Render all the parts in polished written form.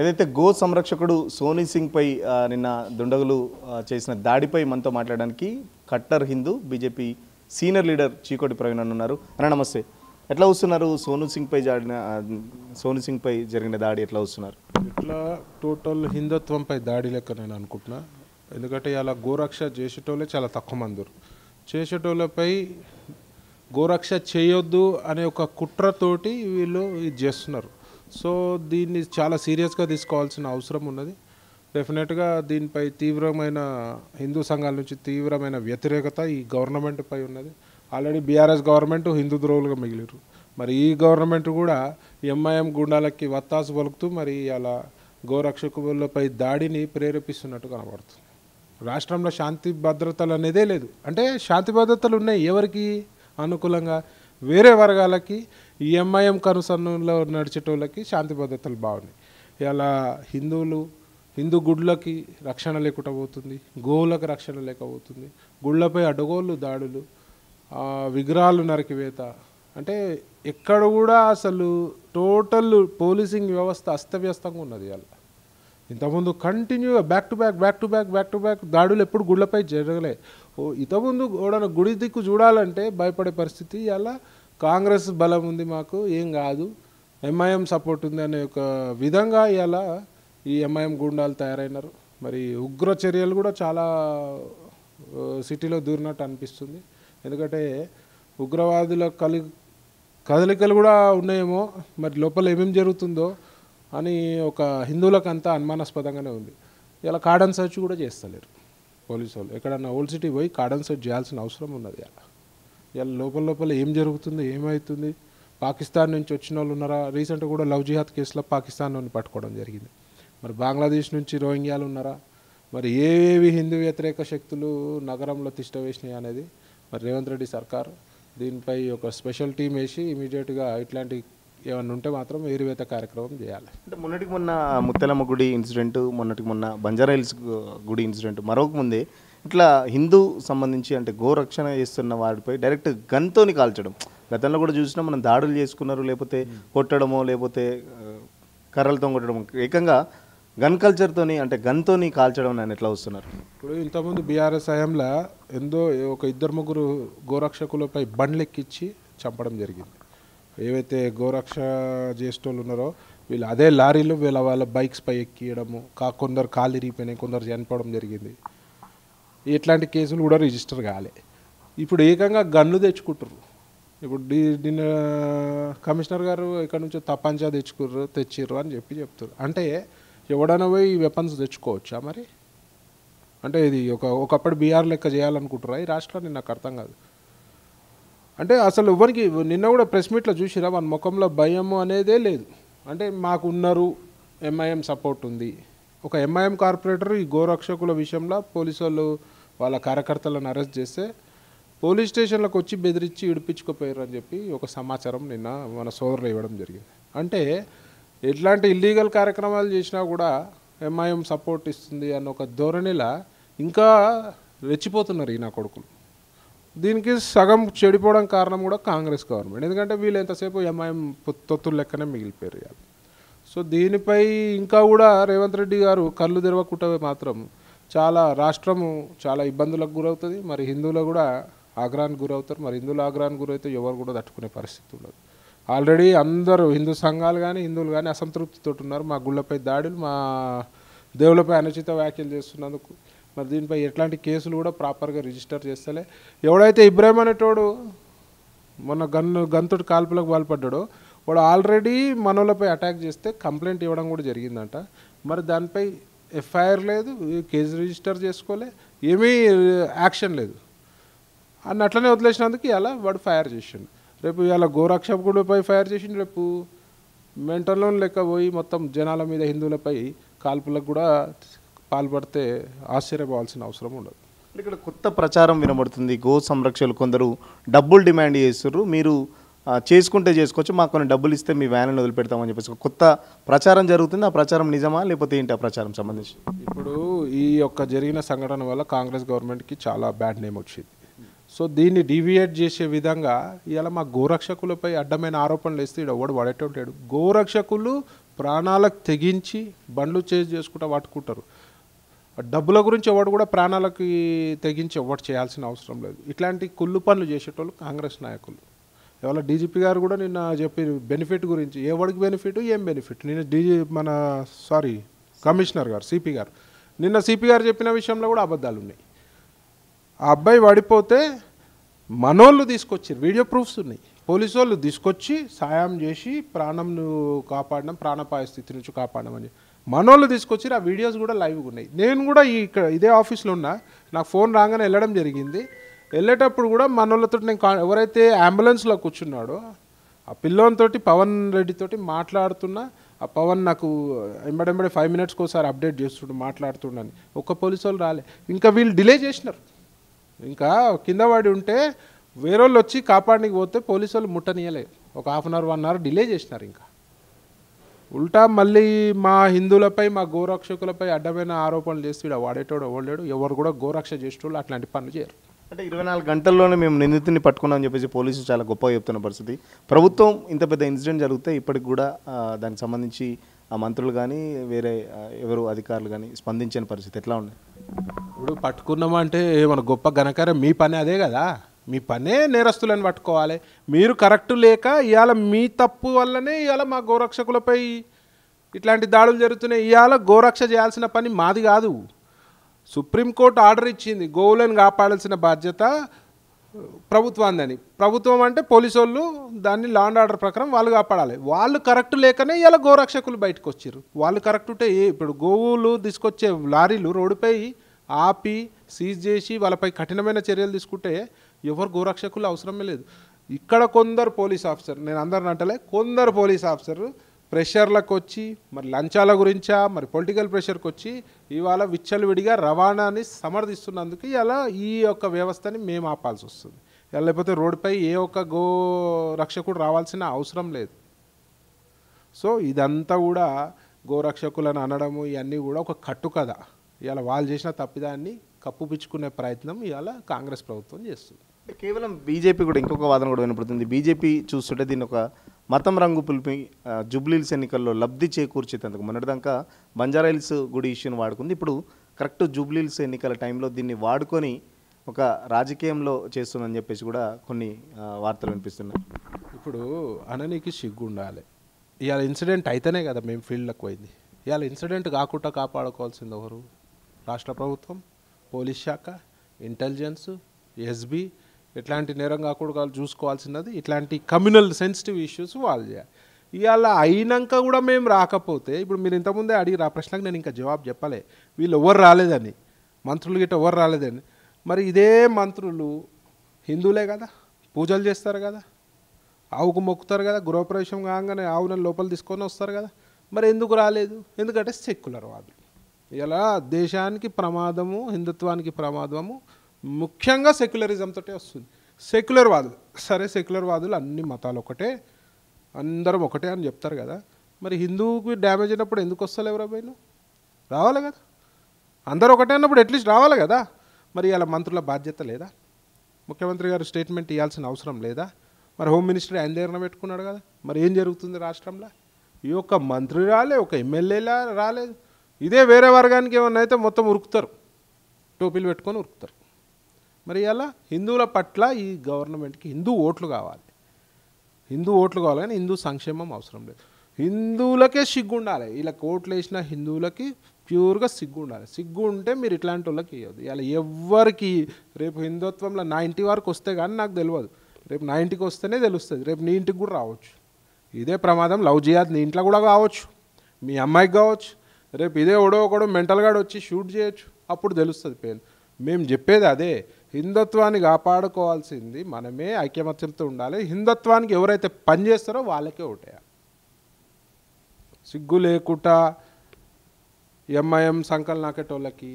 ఏదైతే go సంరక్షకుడు Sony Singh పై నిన్న దుండగులు చేసిన దాడిపై మనతో మాట్లాడడానికి cutter Hindu BJP senior leader Chikoti Praveen ఉన్నారు. అన్న నమస్తే. ఎట్లా వస్తున్నారు సోనీ సింగ్ పై జరిగిన దాడి ఎట్లా వస్తున్నారు? ఇట్లా టోటల్ హిందుత్వంపై దాడి లెక్క నేను అనుకుంటున్నా. ఎందుకంటే ఇలా గోరక్ష చేసేటోళ్ళే చాలా తక్కువ మంది చేసేటోళ్ళపై గోరక్ష చేయొద్దు అనే ఒక కుట్రతోటి వీళ్ళు ఇది చేస్తున్నారు. సో దీన్ని చాలా సీరియస్గా తీసుకోవాల్సిన అవసరం ఉన్నది. డెఫినెట్గా దీనిపై తీవ్రమైన హిందూ సంఘాల నుంచి తీవ్రమైన వ్యతిరేకత ఈ గవర్నమెంట్ పై ఉన్నది. ఆల్రెడీ బీఆర్ఎస్ గవర్నమెంట్ హిందూ ద్రోహులుగా మిగిలిరు. మరి ఈ గవర్నమెంట్ కూడా ఎంఐఎం గుండాలకి వత్తాసు పలుకుతూ మరి అలా గోరక్షకులపై దాడిని ప్రేరేపిస్తున్నట్టు కనబడుతుంది. రాష్ట్రంలో శాంతి భద్రతలు అనేదే లేదు. అంటే శాంతి భద్రతలు ఉన్నాయి ఎవరికి అనుకూలంగా, వేరే వర్గాలకి, ఈ ఎంఐఎం కనుసన్నులో నడిచేటోళ్ళకి శాంతి భద్రతలు బాగున్నాయి. ఇలా హిందూ గుళ్ళకి రక్షణ లేకుండా పోతుంది, గోవులకు రక్షణ లేకపోతుంది, గుళ్ళపై అడ్డగోళ్ళు దాడులు, విగ్రహాలు నరికివేత, అంటే ఎక్కడ కూడా అసలు టోటల్ పోలీసింగ్ వ్యవస్థ అస్తవ్యస్తంగా ఉన్నది. అలా ఇంతకుముందు కంటిన్యూగా బ్యాక్ టు బ్యాక్ దాడులు ఎప్పుడు గుళ్ళపై జరగలే. ఇంతకుముందు గుడి దిక్కు చూడాలంటే భయపడే పరిస్థితి. అలా కాంగ్రెస్ బలం ఉంది, మాకు ఏం కాదు, ఎంఐఎం సపోర్ట్ ఉంది అనే ఒక విధంగా ఇలా ఈ ఎంఐఎం గుండాలు తయారైనారు. మరి ఉగ్ర చర్యలు కూడా చాలా సిటీలో దూరినట్టు అనిపిస్తుంది. ఎందుకంటే ఉగ్రవాదుల కదలికలు కూడా ఉన్నాయేమో, మరి లోపల ఏమేమి జరుగుతుందో అని ఒక హిందువులకు అంతా అనుమానాస్పదంగానే ఉంది. ఇలా కార్డన్ సర్చ్ కూడా చేస్తలేరు పోలీసు వాళ్ళు. ఎక్కడన్నా ఓల్డ్ సిటీ పోయి కార్డన్ సర్చ్ చేయాల్సిన అవసరం ఉన్నది. ఇలా లోపల ఏం జరుగుతుంది, ఏమవుతుంది, పాకిస్తాన్ నుంచి వచ్చిన వాళ్ళు ఉన్నారా? రీసెంట్గా కూడా లవ్ జిహాద్ కేసులో పాకిస్తాన్ నుండి పట్టుకోవడం జరిగింది. మరి బంగ్లాదేశ్ నుంచి రోహింగ్యాలు ఉన్నారా? మరి ఏవి హిందూ వ్యతిరేక శక్తులు నగరంలో తిష్ట వేసినాయి అనేది మరి రేవంత్ రెడ్డి సర్కార్ దీనిపై ఒక స్పెషల్ టీం వేసి ఇమీడియట్గా ఇట్లాంటి ఏమన్నా ఉంటే మాత్రం ఏరువేత కార్యక్రమం చేయాలి. అంటే మొన్నటికి మొన్న ముత్తెలమ్మ గుడి ఇన్సిడెంట్, మొన్నటికి మొన్న బంజారా హిల్స్ గుడి ఇన్సిడెంట్, మరొక ముందే ఇట్లా హిందూ సంబంధించి అంటే గోరక్షణ చేస్తున్న వారిపై డైరెక్ట్ గన్తోని కాల్చడం గతంలో కూడా చూసినా మనం దాడులు చేసుకున్నారు, లేకపోతే కొట్టడమో లేకపోతే కర్రలతో కొట్టడం, ఏకంగా గన్ కల్చర్తోని అంటే గన్తోని కాల్చడం అని ఎట్లా వస్తున్నారు? ఇప్పుడు ఇంతకుముందు బీఆర్ఎస్ హయాంలో ఒక 2-3 గోరక్షకులపై బండ్లు ఎక్కించి చంపడం జరిగింది. ఏవైతే గోరక్ష చేసేటోళ్ళు ఉన్నారో వీళ్ళు అదే లారీలు వాళ్ళ బైక్స్ పై ఎక్కియడము, కొందరు కాళ్ళు ఇరిగిపోయినాయి, కొందరు చనిపోవడం జరిగింది. ఇట్లాంటి కేసులు కూడా రిజిస్టర్ కాలే. ఇప్పుడు ఏకంగా గన్ను తెచ్చుకుంటారు. ఇప్పుడు నిన్న కమిషనర్ గారు ఇక్కడ నుంచి తప్పంచా తెచ్చిర్రు అని చెప్తారు. అంటే ఎవడైనా పోయి ఈ వెపన్స్ తెచ్చుకోవచ్చా? మరి అంటే ఇది ఒకప్పుడు బీఆర్ లెక్క చేయాలనుకుంటారా ఈ రాష్ట్రాన్ని? నాకు అర్థం కాదు. అంటే అసలు ఎవరికి నిన్న కూడా ప్రెస్ మీట్లో చూసిరా, మన ముఖంలో భయము అనేదే లేదు. అంటే మాకు ఉన్నారు, ఎంఐఎం సపోర్ట్ ఉంది. ఒక ఎంఐఎం కార్పొరేటర్ ఈ గోరక్షకుల విషయంలో పోలీసు వాళ్ళు వాళ్ళ కార్యకర్తలను అరెస్ట్ చేస్తే పోలీస్ స్టేషన్లకు వచ్చి బెదిరించి ఇడిపించుకుపోయారు అని చెప్పి ఒక సమాచారం నిన్న మన సోదరులు ఇవ్వడం జరిగింది. అంటే ఎట్లాంటి ఇల్లీగల్ కార్యక్రమాలు చేసినా కూడా ఎంఐఎం సపోర్ట్ ఇస్తుంది అన్న ఒక ధోరణిలా ఇంకా రెచ్చిపోతున్నారు ఈ నా కొడుకులు. దీనికి సగం చెడిపోవడం కారణం కూడా కాంగ్రెస్ గవర్నమెంట్. ఎందుకంటే వీళ్ళు ఎంతసేపు ఎంఐఎం తొత్తులు లెక్కనే మిగిలిపోయారు. సో దీనిపై ఇంకా కూడా రేవంత్ రెడ్డి గారు కళ్ళు తెరవకుండా మాత్రం రాష్ట్రము చాలా ఇబ్బందులకు గురవుతుంది. మరి హిందువులు కూడా ఆగ్రహానికి గురవుతారు. మరి హిందువులు ఆగ్రహానికి గురైతే ఎవరు కూడా తట్టుకునే పరిస్థితి ఉండదు. ఆల్రెడీ అందరూ హిందూ సంఘాలు కానీ హిందువులు కానీ అసంతృప్తితో ఉన్నారు. మా గుళ్ళపై దాడులు, మా దేవులపై అనుచిత వ్యాఖ్యలు చేస్తున్నందుకు మరి దీనిపై ఎట్లాంటి కేసులు కూడా ప్రాపర్గా రిజిస్టర్ చేస్తలే. ఎవడైతే ఇబ్రాహిం అనేటోడు మొన్న గన్తోటి కాల్పులకు పాల్పడ్డాడో వాడు ఆల్రెడీ మనోళ్ళపై అటాక్ చేస్తే కంప్లైంట్ ఇవ్వడం కూడా జరిగిందంట. మరి దానిపై ఎఫ్ఐఆర్ లేదు, కేసు రిజిస్టర్ చేసుకోలే, ఏమీ యాక్షన్ లేదు అని అట్లనే వదిలేసినందుకు ఇలా వాడు ఫైర్ చేసిండు. రేపు ఇలా గోరక్షకుడిపై ఫైర్ చేసిండు, రేపు మెంటల్లో లెక్క పోయి మొత్తం జనాల మీద హిందువులపై కాల్పులకు కూడా పాల్పడితే ఆశ్చర్యపోవాల్సిన అవసరం ఉండదు. ఇక్కడ కొత్త ప్రచారం వినబడుతుంది. గో సంరక్షకులు కొందరు డబ్బులు డిమాండ్ చేస్తున్నారు, మీరు చేసుకుంటే చేసుకోవచ్చు, మాకు కొన్ని డబ్బులు ఇస్తే మీ వ్యాన్లను వదిలిపెడతామని చెప్పేసి కొత్త ప్రచారం జరుగుతుంది. ఆ ప్రచారం నిజమా లేకపోతే ఏంటి? ఆ ప్రచారం సంబంధించి ఇప్పుడు ఈ జరిగిన సంఘటన వల్ల కాంగ్రెస్ గవర్నమెంట్కి చాలా బ్యాడ్ నేమ్ వచ్చింది. సో దీన్ని డీవియేట్ చేసే విధంగా ఇలా మా గోరక్షకులపై అడ్డమైన ఆరోపణలు వేస్తే ఇక్కడ ఎవడు పడేటోంటాడు. గోరక్షకులు ప్రాణాలకు తెగించి బండ్లు చేసి చేసుకుంటా పట్టుకుంటారు. డబ్బుల గురించి ఎవడు కూడా ప్రాణాలకి తెగించి ఎవడు చేయాల్సిన అవసరం లేదు. ఇట్లాంటి కుళ్ళు పనులు చేసేటోళ్ళు కాంగ్రెస్ నాయకులు. ఇవాళ డీజీపీ గారు కూడా నిన్న చెప్పి బెనిఫిట్ గురించి, ఎవరికి బెనిఫిట్ ఏం బెనిఫిట్, నిన్న కమిషనర్ గారు సిపి గారు నిన్న సిపి గారు చెప్పిన విషయంలో కూడా అబద్ధాలు ఉన్నాయి. ఆ అబ్బాయి పడిపోతే మనోళ్ళు తీసుకొచ్చారు, వీడియో ప్రూఫ్స్ ఉన్నాయి. పోలీసు వాళ్ళు తీసుకొచ్చి సాయం చేసి ప్రాణంను కాపాడడం, ప్రాణాపాయ స్థితి నుంచి కాపాడడం అని మనోళ్ళు తీసుకొచ్చి ఆ వీడియోస్ కూడా లైవ్గా ఉన్నాయి. నేను కూడా ఇక్కడ ఇదే ఆఫీస్లో ఉన్నా, నాకు ఫోన్ రాగానే వెళ్ళడం జరిగింది. వెళ్ళేటప్పుడు కూడా మనోళ్ళతో నేను ఎవరైతే అంబులెన్స్లో కూర్చున్నాడో ఆ పిల్లోనితోటి పవన్ రెడ్డితోటి మాట్లాడుతున్నా. ఆ పవన్ నాకు ఎంబడెంబడే 5 minutesకి ఒకసారి అప్డేట్ చేస్తుండు, మాట్లాడుతుండని. ఒక్క పోలీసు వాళ్ళు రాలే. ఇంకా వీళ్ళు డిలే చేసినారు. ఇంకా కింద పడి ఉంటే వేరే వాళ్ళు వచ్చి కాపాడనికి పోతే పోలీసు వాళ్ళు ముట్టనీయలేదు. ఒక 1/2 hour 1 hour డిలే చేసినారు. ఇంకా ఉల్టా మళ్ళీ మా హిందువులపై, మా గోరక్షకులపై అడ్డమైన ఆరోపణలు చేసి ఇక్కడ వాడేటోడు ఎవడలేడు. ఎవరు కూడా గోరక్ష చేసేటోళ్ళు అట్లాంటి పనులు చేయరు. అంటే 24 గంటల్లోనే మేము నిందితుని పట్టుకున్నామని చెప్పేసి పోలీసులు చాలా గొప్పగా చెప్తున్న పరిస్థితి. ప్రభుత్వం ఇంత పెద్ద ఇన్సిడెంట్ జరిగితే ఇప్పటికి కూడా దానికి సంబంధించి ఆ మంత్రులు కానీ వేరే ఎవరు అధికారులు కానీ స్పందించని పరిస్థితి ఎట్లా ఉంది? ఇప్పుడు పట్టుకున్నామంటే మన గొప్ప ఘనకార్యం. మీ పని అదే కదా, మీ పనే నేరస్తులను పట్టుకోవాలి. మీరు కరెక్ట్ లేక ఇవాళ మీ తప్పు వల్లనే ఇవాళ మా గోరక్షకులపై ఇట్లాంటి దాడులు జరుగుతున్నాయి. ఇవాళ గోరక్ష చేయాల్సిన పని మాది కాదు. సుప్రీంకోర్టు ఆర్డర్ ఇచ్చింది, గోవులను కాపాడాల్సిన బాధ్యత ప్రభుత్వాన్ని. ప్రభుత్వం అంటే పోలీసు వాళ్ళు దాన్ని లా అండ్ ఆర్డర్ ప్రకారం వాళ్ళు కాపాడాలి. వాళ్ళు కరెక్ట్ లేకనే ఇలా గోరక్షకులు బయటకు వచ్చారు. వాళ్ళు కరెక్ట్ ఉంటే ఇప్పుడు గోవులు తీసుకొచ్చే లారీలు రోడ్డుపై ఆపి సీజ్ చేసి వాళ్ళపై కఠినమైన చర్యలు తీసుకుంటే ఎవరు గోరక్షకులు అవసరమే లేదు. ఇక్కడ కొందరు పోలీస్ ఆఫీసర్, నేను అందరిని అంటలే, కొందరు పోలీస్ ఆఫీసర్ ప్రెషర్లకు వచ్చి, మరి లంచాల గురించా, మరి పొలిటికల్ ప్రెషర్కి వచ్చి ఇవాళ విచ్చలవిడిగా రవాణాని సమర్థిస్తున్నందుకు ఇలా ఈ యొక్క వ్యవస్థని మేము ఆపాల్సి వస్తుంది. లేకపోతే రోడ్డుపై ఏ ఒక్క గో రక్షకుడు రావాల్సిన అవసరం లేదు. సో ఇదంతా కూడా గోరక్షకులను అనడము ఇవన్నీ కూడా ఒక కట్టు కథ. ఇవాళ వాళ్ళు చేసిన తప్పిదాన్ని కప్పుపిచ్చుకునే ప్రయత్నం ఇవాళ కాంగ్రెస్ ప్రభుత్వం చేస్తుంది. కేవలం బీజేపీ కూడా ఇంకొక వాదన కూడా వినపడుతుంది. బీజేపీ చూస్తుంటే దీన్ని ఒక మతం రంగు పులిపి జూబ్లీహిల్స్ ఎన్నికల్లో లబ్ధి చేకూర్చేందుకు మొన్నటిదాకా బంజారాహిల్స్ గుడి ఇష్యూని వాడుకుంది. ఇప్పుడు కరెక్ట్ జూబ్లీహిల్స్ ఎన్నికల టైంలో దీన్ని వాడుకొని ఒక రాజకీయంలో చేస్తుందని చెప్పేసి కూడా కొన్ని వార్తలు వినిపిస్తున్నాయి. ఇప్పుడు అననీకి సిగ్గు ఉండాలి. ఇవాళ ఇన్సిడెంట్ అయితేనే కదా మేము ఫీల్డ్లకు పోయింది. ఇవాళ ఇన్సిడెంట్ కాకుండా కాపాడుకోవాల్సింది ఎవరు? రాష్ట్ర ప్రభుత్వం, పోలీస్ శాఖ, ఇంటెలిజెన్స్, ఎస్బీ. ఇట్లాంటి నేరం కాకుండా చూసుకోవాల్సినది ఇట్లాంటి కమ్యూనల్ సెన్సిటివ్ ఇష్యూస్ వాళ్ళు చేయాలి. ఇవాళ అయినాక కూడా మేము రాకపోతే, ఇప్పుడు మీరు ఇంతకుముందే అడిగిన ఆ ప్రశ్నకు నేను ఇంకా జవాబు చెప్పలే. వీళ్ళు ఎవరు రాలేదని, మంత్రులు గిట్ట ఎవరు రాలేదని. మరి ఇదే మంత్రులు హిందువులే కదా, పూజలు చేస్తారు కదా, ఆవుకు మొక్కుతారు కదా, గృహప్రవేశం కాగానే ఆవులను లోపల తీసుకొని వస్తారు కదా. మరి ఎందుకు రాలేదు? ఎందుకంటే సెక్యులర్ వాదులు. ఇలా దేశానికి ప్రమాదము, హిందుత్వానికి ప్రమాదము ముఖ్యంగా సెక్యులరిజంతో వస్తుంది. సెక్యులర్ వాదులు, సరే సెక్యులర్ వాదులు అన్ని మతాలు ఒకటే, అందరం ఒకటే అని చెప్తారు కదా. మరి హిందువుకి డ్యామేజ్ అయినప్పుడు ఎందుకు వస్తలే ఎవరైనా? రావాలి కదా. అందరూ ఒకటే అన్నప్పుడు అట్లీస్ట్ రావాలి కదా. మరి ఇలా మంత్రుల బాధ్యత లేదా? ముఖ్యమంత్రి గారు స్టేట్మెంట్ ఇవ్వాల్సిన అవసరం లేదా? మరి హోమ్ మినిస్టర్ ఆయన దగ్గర పెట్టుకున్నాడు కదా. మరి ఏం జరుగుతుంది రాష్ట్రంలో? ఈ ఒక్క మంత్రి రాలే, ఒక ఎమ్మెల్యేలా రాలేదు. ఇదే వేరే వర్గానికి ఏమన్నా అయితే మొత్తం ఉరుకుతారు, టోపీలు పెట్టుకొని ఉరుకుతారు. మరి అలా హిందువుల పట్ల ఈ గవర్నమెంట్కి హిందూ ఓట్లు కావాలి, హిందూ ఓట్లు కావాలి, కానీ హిందూ సంక్షేమం అవసరం లేదు. హిందువులకే సిగ్గు ఉండాలి. ఇలా ఓట్లు వేసిన హిందువులకి ప్యూర్గా సిగ్గు ఉండాలి. సిగ్గు ఉంటే మీరు ఇట్లాంటి వాళ్ళకి ఇవ్వద్దు. ఇలా ఎవరికి రేపు హిందుత్వంలో నా ఇంటి వరకు వస్తే కానీ నాకు తెలియదు, రేపు నా ఇంటికి వస్తేనే తెలుస్తుంది, రేపు నీ ఇంటికి కూడా రావచ్చు. ఇదే ప్రమాదం లవ్ జిహాద్ నీ ఇంట్లో కూడా కావచ్చు, మీ అమ్మాయికి కావచ్చు. రేపు ఇదే ఒకడో మెంటల్గాడు వచ్చి షూట్ చేయొచ్చు, అప్పుడు తెలుస్తుంది పెయిన్. మేము చెప్పేది అదే, హిందుత్వాన్ని కాపాడుకోవాల్సింది మనమే, ఐక్యమత్యంతో ఉండాలి. హిందుత్వానికి ఎవరైతే పని చేస్తారో వాళ్ళకే ఓటేయాలి. సిగ్గు లేకుండా ఎంఐఎం సంకల్ నాకేటోళ్ళకి,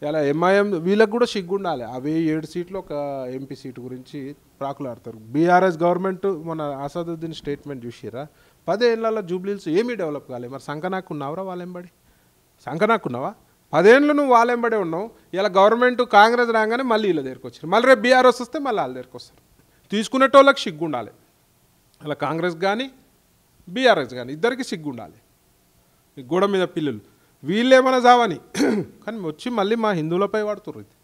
ఇలా ఎంఐఎం వీళ్ళకి కూడా సిగ్గు ఉండాలి. అవి 7 సీట్లు ఒక ఎంపీ సీటు గురించి ప్రాకులాడతారు. బీఆర్ఎస్ గవర్నమెంట్ మన అసదుద్దీన్ స్టేట్మెంట్ చూసిరా, 10 ఏళ్ళలో జూబ్లీహిల్స్ ఏమీ డెవలప్ కాలేదు. మరి సంకనాకు ఉన్నావురా వాళ్ళెంబడి? సంకనాకున్నావా? 10 ఏళ్ళు నువ్వు వాళ్ళెంబడే ఉన్నావు. ఇలా గవర్నమెంట్ కాంగ్రెస్ రాగానే మళ్ళీ వీళ్ళ దగ్గరికి వచ్చారు, మళ్ళీ రేపు బీఆర్ఎస్ వస్తే మళ్ళీ వాళ్ళ దగ్గరికి వస్తారు. తీసుకునేటోళ్ళకి సిగ్గు ఉండాలి. అలా కాంగ్రెస్ కానీ బీఆర్ఎస్ కానీ ఇద్దరికి సిగ్గు ఉండాలి. ఈ గోడ మీద పిల్లులు వీళ్ళేమన్నా చావని కానీ వచ్చి మళ్ళీ మా హిందువులపై వాడుతుర్రు ఇది.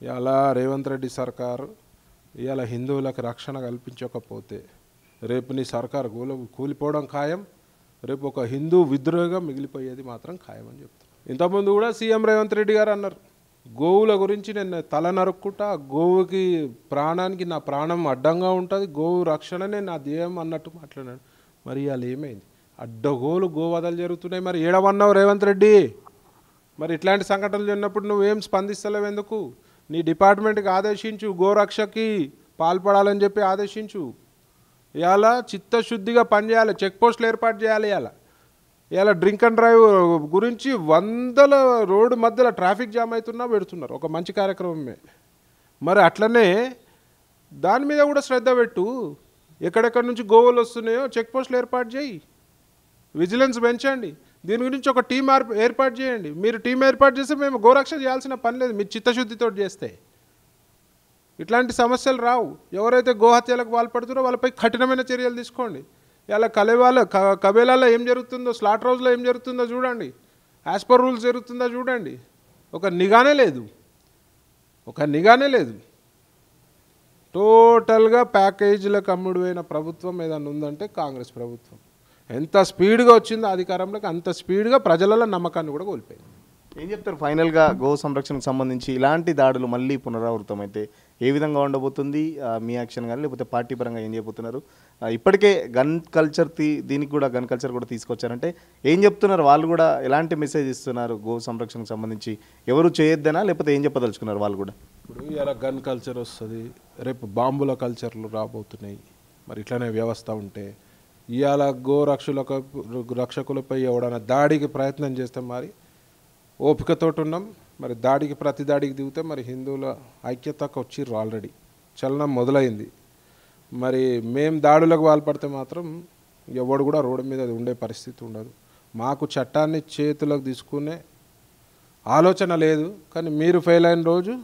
ఇవాళ రేవంత్ రెడ్డి సర్కారు ఇవాళ హిందువులకు రక్షణ కల్పించకపోతే రేపు నీ సర్కారు కూలిపోవడం ఖాయం. రేపు ఒక హిందూ విద్రోహంగా మిగిలిపోయేది మాత్రం ఖాయం అని చెప్తాను. ఇంతకుముందు కూడా సీఎం రేవంత్ రెడ్డి గారు అన్నారు, గోవుల గురించి నేను తల నరుక్కుంటా, గోవుకి ప్రాణానికి నా ప్రాణం అడ్డంగా ఉంటుంది, గోవు రక్షణనే నా ధ్యేయం అన్నట్టు మాట్లాడాడు. మరి ఇవాళ ఏమైంది? అడ్డగోలు గోవధలు జరుగుతున్నాయి. మరి ఏడవన్నావు రేవంత్ రెడ్డి? మరి ఇట్లాంటి సంఘటనలు జరిగినప్పుడు నువ్వేం స్పందిస్తలేవు ఎందుకు? నీ డిపార్ట్మెంట్కి ఆదేశించు, గోరక్షకి పాల్పడాలని చెప్పి ఆదేశించు. ఇవాళ చిత్తశుద్ధిగా పనిచేయాలి, చెక్ పోస్టులు ఏర్పాటు చేయాలి. ఇవాళ డ్రింక్ అండ్ డ్రైవ్ గురించి వందల రోడ్డు మధ్యలో ట్రాఫిక్ జామ్ అవుతున్నా పెడుతున్నారు, ఒక మంచి కార్యక్రమమే. మరి అట్లనే దాని మీద కూడా శ్రద్ధ పెట్టు. ఎక్కడెక్కడి నుంచి గోవులు వస్తున్నాయో చెక్ పోస్టులు ఏర్పాటు చేయి, విజిలెన్స్ పెంచండి. దీని గురించి ఒక టీం ఏర్పాటు చేయండి. మీరు టీం ఏర్పాటు చేస్తే మేము గోరక్ష చేయాల్సిన పని లేదు, మీరు చిత్తశుద్ధితో చేస్తే ఇట్లాంటి సమస్యలు రావు. ఎవరైతే గోహత్యలకు పాల్పడుతున్నారో వాళ్ళపై కఠినమైన చర్యలు తీసుకోండి. ఇలా కబేలాలో ఏం జరుగుతుందో, స్లాటర్ హౌస్లో ఏం జరుగుతుందో చూడండి, యాజ్ పర్ రూల్స్ జరుగుతుందో చూడండి. ఒక నిఘానే లేదు. టోటల్గా ప్యాకేజీలకు అమ్ముడుపోయిన ప్రభుత్వం ఏదన్నా ఉందంటే కాంగ్రెస్ ప్రభుత్వం. ఎంత స్పీడ్గా వచ్చిందో అధికారంలోకి అంత స్పీడ్గా ప్రజలలో నమ్మకాన్ని కూడా కోల్పోయింది. ఏం చెప్తారు ఫైనల్గా గో సంరక్షణకు సంబంధించి ఇలాంటి దాడులు మళ్ళీ పునరావృతం అయితే ఏ విధంగా ఉండబోతుంది? మీ యాక్షన్ కానీ లేకపోతే పార్టీ పరంగా ఏం చేయబోతున్నారు? ఇప్పటికే గన్ కల్చర్ దీనికి కూడా గన్ కల్చర్ కూడా తీసుకొచ్చారంటే ఏం చెప్తున్నారు? వాళ్ళు కూడా ఎలాంటి మెసేజ్ ఇస్తున్నారు గో సంరక్షణకు సంబంధించి? ఎవరు చేయొద్దనా లేకపోతే ఏం చెప్పదలుచుకున్నారు వాళ్ళు కూడా? ఇప్పుడు ఇలా గన్ కల్చర్ వస్తుంది, రేపు బాంబుల కల్చర్లు రాబోతున్నాయి. మరి ఇట్లానే వ్యవస్థ ఉంటే ఇవాళ రక్షకులపై ఎవడైనా దాడికి ప్రయత్నం చేస్తే మరి ఓపికతోటి ఉన్నాం. మరి ప్రతి దాడికి దిగితే మరి హిందువుల ఐక్యతకు వచ్చిర్రు, ఆల్రెడీ చలనం మొదలైంది. మరి మేము దాడులకు పాల్పడితే మాత్రం ఎవడు కూడా రోడ్డు మీద ఉండే పరిస్థితి ఉండదు. మాకు చట్టాన్ని చేతులకు తీసుకునే ఆలోచన లేదు. కానీ మీరు ఫెయిల్ అయిన రోజు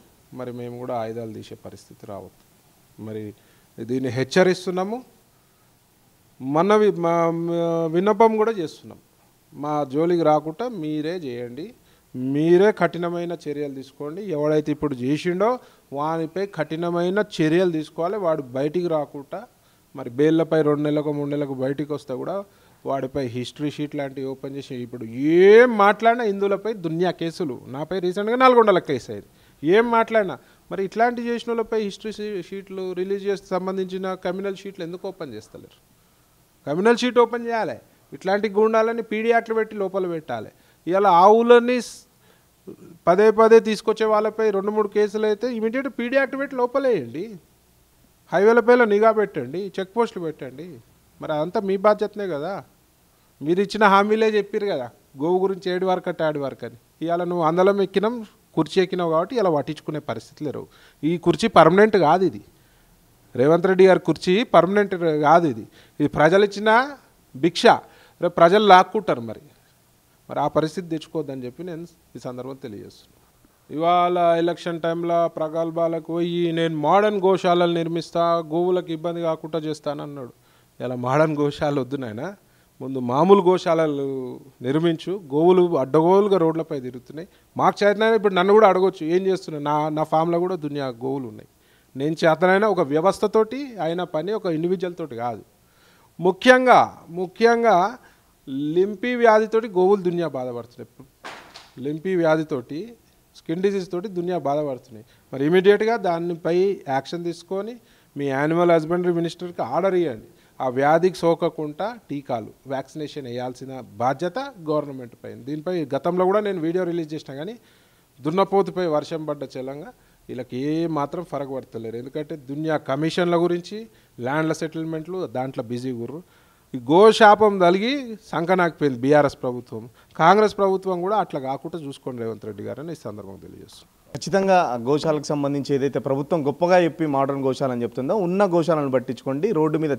మరి మేము కూడా ఆయుధాలు తీసే పరిస్థితి రావద్దు. మరి దీన్ని హెచ్చరిస్తున్నాము, మన విన్నపం కూడా చేస్తున్నాం. మా జోలికి రాకుండా మీరే చేయండి, మీరే కఠినమైన చర్యలు తీసుకోండి. ఎవడైతే ఇప్పుడు చేసిండో వానిపై కఠినమైన చర్యలు తీసుకోవాలి. వాడు బయటికి రాకుండా మరి బెయిల్లపై 2 నెలలకు 3 నెలలకు బయటికి వస్తే కూడా వాడిపై హిస్టరీ షీట్ లాంటివి ఓపెన్ చేసి ఇప్పుడు ఏం మాట్లాడినా హిందువులపై దునియా కేసులు. నాపై రీసెంట్గా 400 కేసు అయింది. ఏం మాట్లాడినా మరి ఇట్లాంటి చేసిన వాళ్ళపై హిస్టరీ షీట్లు, రిలీజియస్ సంబంధించిన క్రిమినల్ షీట్లు ఎందుకు ఓపెన్ చేస్తలేరు? క్రిమినల్ షీట్ ఓపెన్ చేయాలి. ఇట్లాంటి గుండాలని పీడీ యాక్ట్లు పెట్టి లోపల పెట్టాలి. ఇలా ఆవులని పదే తీసుకొచ్చే వాళ్ళపై 2-3 కేసులు అయితే ఇమీడియట్ పీడీ యాక్ట్ పెట్టి లోపలేయండి. హైవేలపై నిఘా పెట్టండి, చెక్ పోస్టులు పెట్టండి. మరి అదంతా మీ బాధ్యతనే కదా. మీరు ఇచ్చిన హామీలే చెప్పారు కదా, గోవు గురించి 7 వరకు అంటే 8 వరకు అని. ఇవాళ నువ్వు అందలం ఎక్కినాం, కుర్చీ ఎక్కినావు కాబట్టి ఇలా పట్టించుకునే పరిస్థితులు లేవు. ఈ కుర్చీ పర్మనెంట్ కాదు. ఇది రేవంత్ రెడ్డి గారి కుర్చీ పర్మనెంట్ కాదు. ఇది ప్రజలు ఇచ్చిన భిక్ష, రేపు ప్రజలు లాక్కుంటారు. మరి ఆ పరిస్థితి తెచ్చుకోవద్దని చెప్పి నేను ఈ సందర్భంగా తెలియజేస్తున్నాను. ఇవాళ ఎలక్షన్ టైంలో ప్రగల్భాలకు పోయి నేను మోడర్న్ గోశాలలు నిర్మిస్తా, గోవులకు ఇబ్బంది కాకుండా చేస్తానన్నాడు. ఇలా మోడర్న్ గోశాల వద్దు నాయన, ముందు మామూలు గోశాలలు నిర్మించు. గోవులు అడ్డగోలుగా రోడ్లపై తిరుగుతున్నాయి. మాకు చేతనైనా ఇప్పుడు నన్ను కూడా అడగొచ్చు ఏం చేస్తున్నాయి. నా ఫామ్లో కూడా దునియా గోవులు ఉన్నాయి. నేను చేతనైనా ఒక వ్యవస్థతోటి అయిన పని, ఒక ఇండివిజువల్ తోటి కాదు. ముఖ్యంగా లింపీ వ్యాధితోటి గోవులు దునియా బాధపడుతున్నాయి. లింపీ వ్యాధితోటి, స్కిన్ డిసీజ్ తోటి దునియా బాధపడుతున్నాయి. మరి ఇమీడియట్గా దానిపై యాక్షన్ తీసుకొని మీ యానిమల్ హస్బెండరీ మినిస్టర్కి ఆర్డర్ ఇవ్వండి. ఆ వ్యాధికి సోకకుండా టీకాలు, వ్యాక్సినేషన్ వేయాల్సిన బాధ్యత గవర్నమెంట్ పైన. దీనిపై గతంలో కూడా నేను వీడియో రిలీజ్ చేసినా కానీ దున్నపోతుపై వర్షం పడ్డ చలంగా వీళ్ళకి ఏ మాత్రం ఫరక్ పడతలేరు. ఎందుకంటే దునియా కమిషన్ల గురించి, ల్యాండ్ల సెటిల్మెంట్లు దాంట్లో బిజీ గుర్రు. ఈ గోశాపం తలిగి సంకనాకపోయింది బీఆర్ఎస్ ప్రభుత్వం. కాంగ్రెస్ ప్రభుత్వం కూడా అట్లా కాకుండా చూసుకోండి రేవంత్ రెడ్డి గారని ఈ సందర్భంగా తెలియజేస్తుంది. ఖచ్చితంగా గోశాలకు సంబంధించి ఏదైతే ప్రభుత్వం గొప్పగా చెప్పి మోడర్న్ గోశాల అని చెప్తుందో, ఉన్న గోశాలను పట్టించుకోండి. రోడ్డు మీద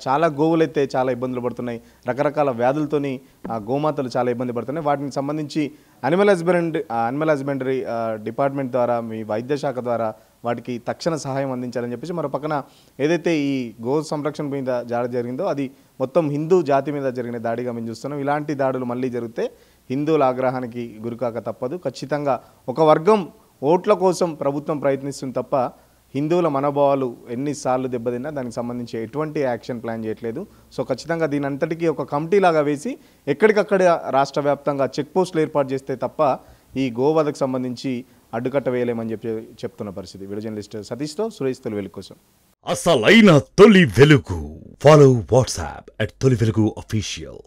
చాలా గోవులు అయితే చాలా ఇబ్బందులు పడుతున్నాయి. రకరకాల వ్యాధులతోని గోమాతలు చాలా ఇబ్బంది పడుతున్నాయి. వాటికి సంబంధించి అనిమల్ హస్బెండరీ డిపార్ట్మెంట్ ద్వారా, మీ వైద్య శాఖ ద్వారా వాటికి తక్షణ సహాయం అందించాలని చెప్పేసి మరో పక్కన ఏదైతే ఈ గో సంరక్షణ మీద దాడి జరిగిందో అది మొత్తం హిందూ జాతి మీద జరిగిన దాడిగా మేము చూస్తున్నాం. ఇలాంటి దాడులు మళ్ళీ జరిగితే హిందువుల ఆగ్రహానికి గురికాక తప్పదు. ఖచ్చితంగా ఒక వర్గం ఓట్ల కోసం ప్రభుత్వం ప్రయత్నిస్తుంది తప్ప హిందువుల మనోభావాలు ఎన్నిసార్లు దెబ్బతిన్నా దానికి సంబంధించి ఎటువంటి యాక్షన్ ప్లాన్ చేయట్లేదు. సో ఖచ్చితంగా దీని అంతటికీ ఒక కమిటీ లాగా వేసి ఎక్కడికక్కడ రాష్ట్ర వ్యాప్తంగా చెక్ పోస్టులు ఏర్పాటు చేస్తే తప్ప ఈ గోవధకు సంబంధించి అడ్డుకట్ట వేయలేమని చెప్తున్న పరిస్థితి. వీడియో జర్నలిస్ట్ సతీష్తో సురేష్ తొలి వెలుగు కోసం. అసలైన తొలి వెలుగు. ఫాలో వాట్సాప్ @తొలి వెలుగు official.